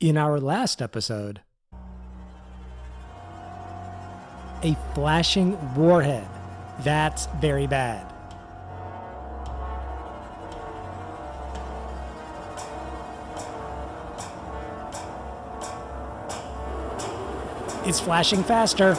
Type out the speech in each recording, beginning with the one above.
In our last episode, a flashing warhead. That's very bad. It's flashing faster.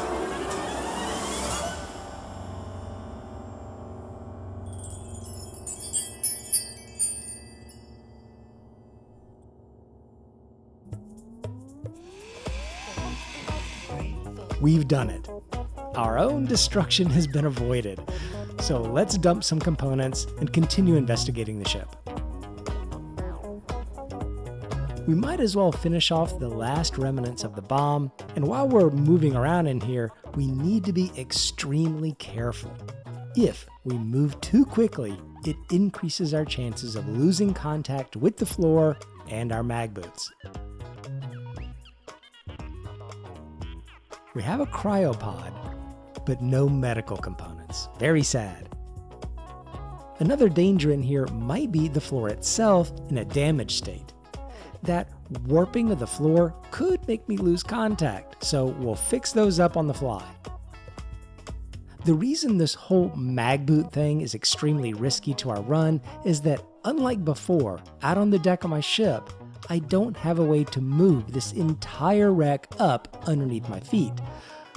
We've done it. Our own destruction has been avoided. So let's dump some components and continue investigating the ship. We might as well finish off the last remnants of the bomb, and while we're moving around in here, we need to be extremely careful. If we move too quickly, it increases our chances of losing contact with the floor and our mag boots. We have a cryopod, but no medical components. Very sad. Another danger in here might be the floor itself in a damaged state. That warping of the floor could make me lose contact, so we'll fix those up on the fly. The reason this whole mag boot thing is extremely risky to our run is that, unlike before, out on the deck of my ship, I don't have a way to move this entire wreck up underneath my feet.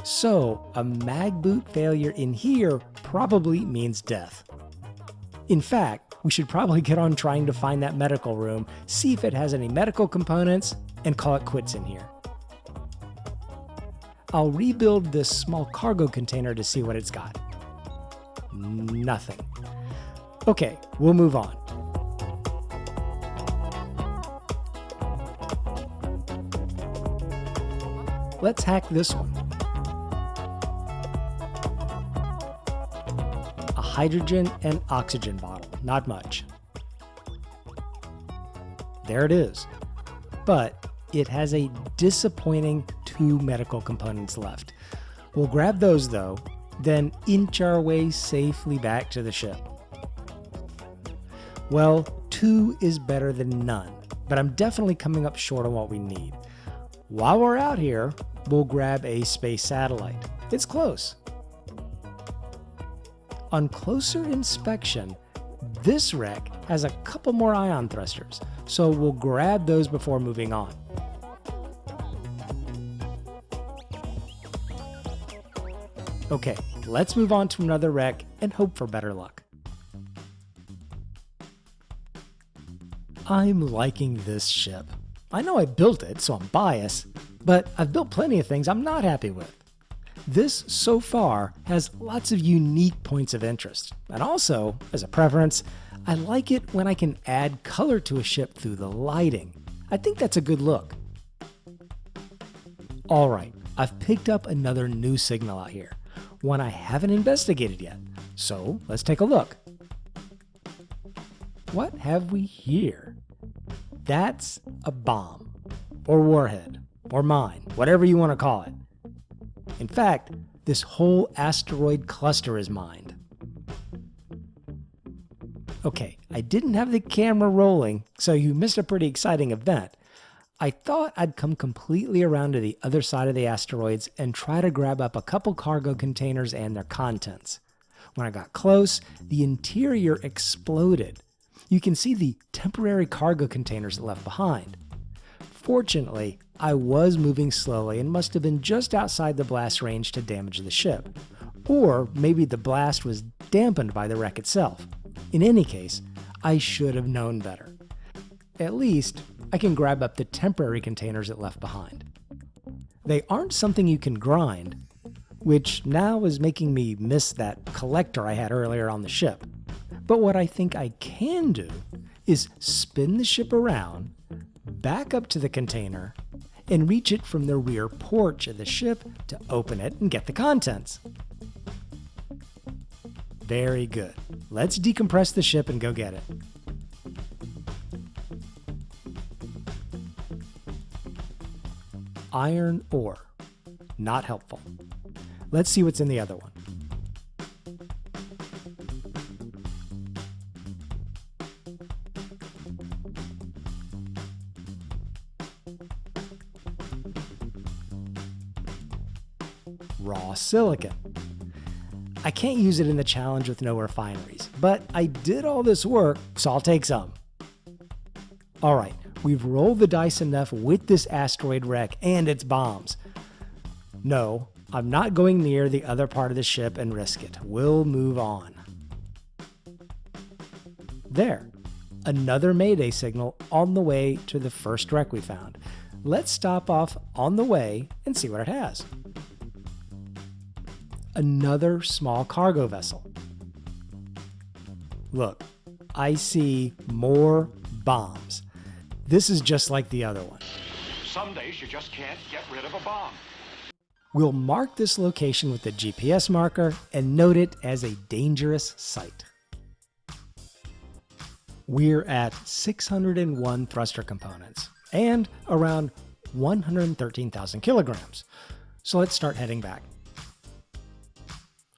So a mag boot failure in here probably means death. In fact, we should probably get on trying to find that medical room, see if it has any medical components, and call it quits in here. I'll rebuild this small cargo container to see what it's got. Nothing. Okay, we'll move on. Let's hack this one. A hydrogen and oxygen bottle, not much. There it is. But it has a disappointing 2 medical components left. We'll grab those though, then inch our way safely back to the ship. Well, 2 is better than none, but I'm definitely coming up short on what we need. While we're out here, we'll grab a space satellite. It's close. On closer inspection, this wreck has a couple more ion thrusters, so we'll grab those before moving on. Okay, let's move on to another wreck and hope for better luck. I'm liking this ship. I know I built it, so I'm biased, but I've built plenty of things I'm not happy with. This, so far, has lots of unique points of interest, and also, as a preference, I like it when I can add color to a ship through the lighting. I think that's a good look. Alright, I've picked up another new signal out here, one I haven't investigated yet, so let's take a look. What have we here? That's a bomb, or warhead, or mine, whatever you want to call it. In fact, this whole asteroid cluster is mined. Okay, I didn't have the camera rolling, so you missed a pretty exciting event. I thought I'd come completely around to the other side of the asteroids and try to grab up a couple cargo containers and their contents. When I got close, the interior exploded. You can see the temporary cargo containers it left behind. Fortunately, I was moving slowly and must have been just outside the blast range to damage the ship. Or maybe the blast was dampened by the wreck itself. In any case, I should have known better. At least, I can grab up the temporary containers it left behind. They aren't something you can grind, which now is making me miss that collector I had earlier on the ship. But what I think I can do is spin the ship around, back up to the container, and reach it from the rear porch of the ship to open it and get the contents. Very good. Let's decompress the ship and go get it. Iron ore. Not helpful. Let's see what's in the other one. raw silicon. I can't use it in the challenge with no refineries, but I did all this work, so I'll take some. Alright, we've rolled the dice enough with this asteroid wreck and its bombs. No, I'm not going near the other part of the ship and risk it. We'll move on. There, another Mayday signal on the way to the first wreck we found. Let's stop off on the way and see what it has. Another small cargo vessel. Look, I see more bombs. This is just like the other one. Some days you just can't get rid of a bomb. We'll mark this location with the GPS marker and note it as a dangerous site. We're at 601 thruster components and around 113,000 kilograms. So let's start heading back.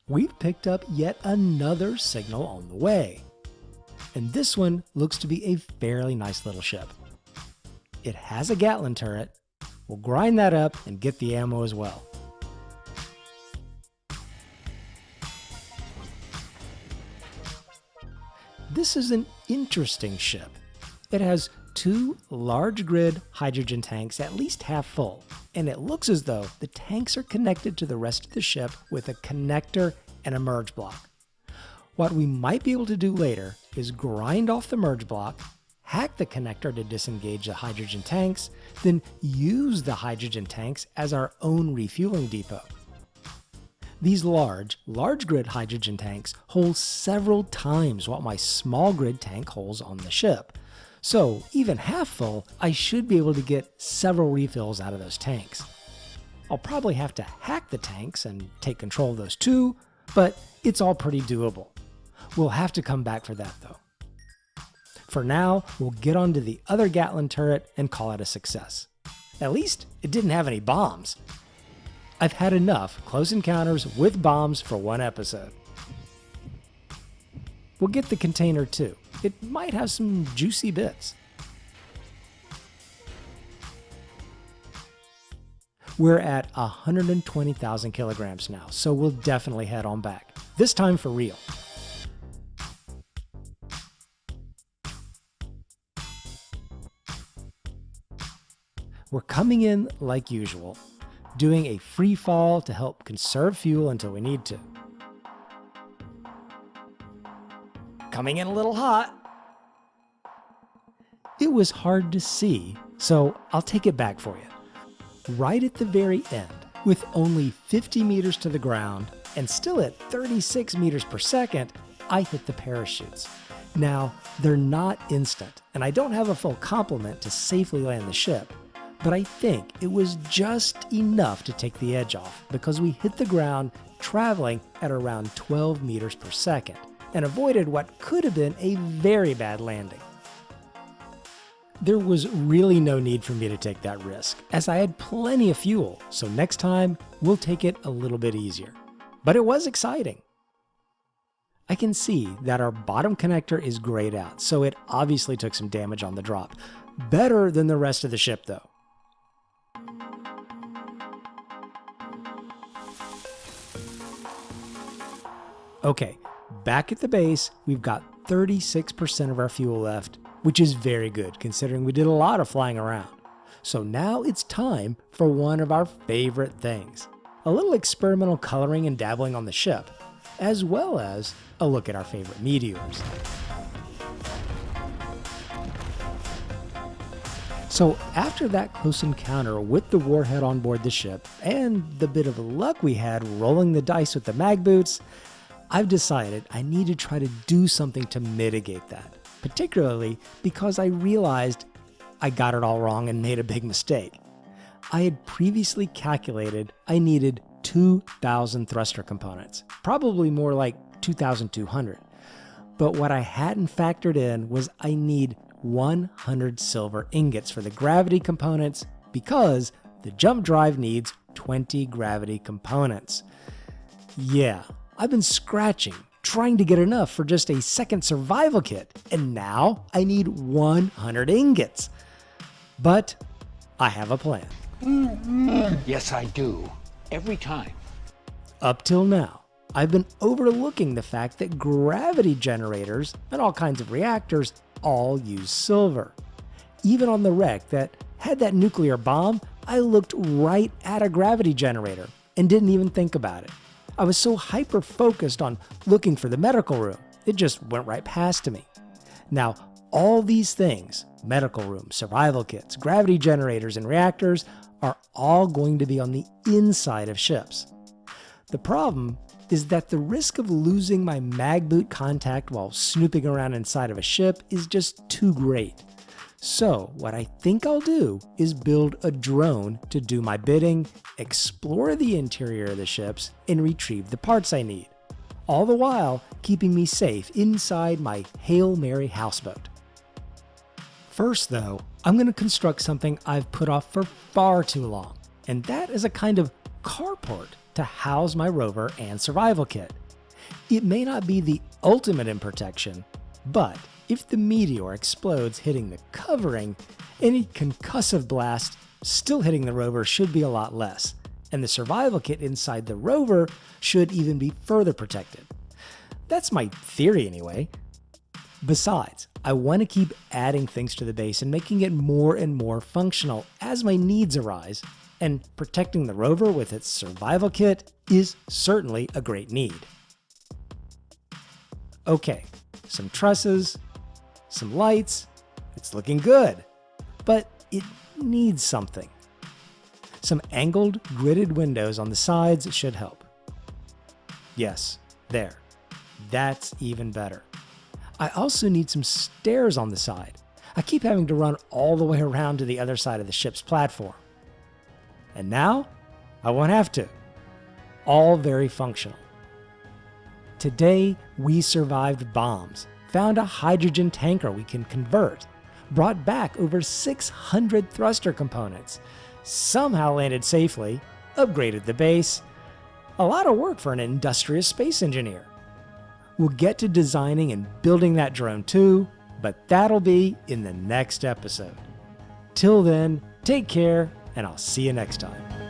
We've picked up yet another signal on the way. And this one looks to be a fairly nice little ship. It has a Gatling turret. We'll grind that up and get the ammo as well. This is an interesting ship. It has two large grid hydrogen tanks at least half full, and it looks as though the tanks are connected to the rest of the ship with a connector and a merge block. What we might be able to do later is grind off the merge block, hack the connector to disengage the hydrogen tanks, then use the hydrogen tanks as our own refueling depot. These large grid hydrogen tanks hold several times what my small grid tank holds on the ship. So even half full, I should be able to get several refills out of those tanks. I'll probably have to hack the tanks and take control of those too, but it's all pretty doable. We'll have to come back for that though. For now, we'll get onto the other Gatling turret and call it a success. At least it didn't have any bombs. I've had enough close encounters with bombs for one episode. We'll get the container too. It might have some juicy bits. We're at 120,000 kilograms now, so we'll definitely head on back. This time for real. We're coming in like usual, doing a free fall to help conserve fuel until we need to. Coming in a little hot. It was hard to see, so I'll take it back for you. Right at the very end, with only 50 meters to the ground and still at 36 meters per second, I hit the parachutes. Now, they're not instant, and I don't have a full complement to safely land the ship, but I think it was just enough to take the edge off because we hit the ground traveling at around 12 meters per second and avoided what could have been a very bad landing. There was really no need for me to take that risk, as I had plenty of fuel, so next time we'll take it a little bit easier. But it was exciting. I can see that our bottom connector is grayed out, so it obviously took some damage on the drop. Better than the rest of the ship though. Okay, back at the base, we've got 36% of our fuel left, which is very good considering we did a lot of flying around. So now it's time for one of our favorite things, a little experimental coloring and dabbling on the ship, as well as a look at our favorite meteors. So after that close encounter with the warhead on board the ship and the bit of luck we had rolling the dice with the mag boots, I've decided I need to try to do something to mitigate that, particularly because I realized I got it all wrong and made a big mistake. I had previously calculated I needed 2,000 thruster components, probably more like 2,200. But what I hadn't factored in was I need 100 silver ingots for the gravity components because the jump drive needs 20 gravity components. Yeah, I've been scratching, trying to get enough for just a second survival kit, and now I need 100 ingots. But I have a plan. Yes, I do. Every time. Up till now, I've been overlooking the fact that gravity generators and all kinds of reactors all use silver. Even on the wreck that had that nuclear bomb, I looked right at a gravity generator and didn't even think about it. I was so hyper-focused on looking for the medical room, it just went right past me. Now, all these things, medical rooms, survival kits, gravity generators, and reactors, are all going to be on the inside of ships. The problem is that the risk of losing my mag boot contact while snooping around inside of a ship is just too great. So what I think I'll do is build a drone to do my bidding, explore the interior of the ships, and retrieve the parts I need, all the while keeping me safe inside my Hail Mary houseboat. First though, I'm going to construct something I've put off for far too long, and that is a kind of carport to house my rover and survival kit. It may not be the ultimate in protection, but if the meteor explodes hitting the covering, any concussive blast still hitting the rover should be a lot less, and the survival kit inside the rover should even be further protected. That's my theory anyway. Besides, I want to keep adding things to the base and making it more and more functional as my needs arise, and protecting the rover with its survival kit is certainly a great need. Okay, some trusses, some lights, it's looking good, but it needs something. Some angled, gridded windows on the sides should help. Yes, there. That's even better. I also need some stairs on the side. I keep having to run all the way around to the other side of the ship's platform. And now, I won't have to. All very functional. Today, we survived bombs, found a hydrogen tanker we can convert, brought back over 600 thruster components, somehow landed safely, upgraded the base. A lot of work for an industrious space engineer. We'll get to designing and building that drone too, but that'll be in the next episode. Till then, take care, and I'll see you next time.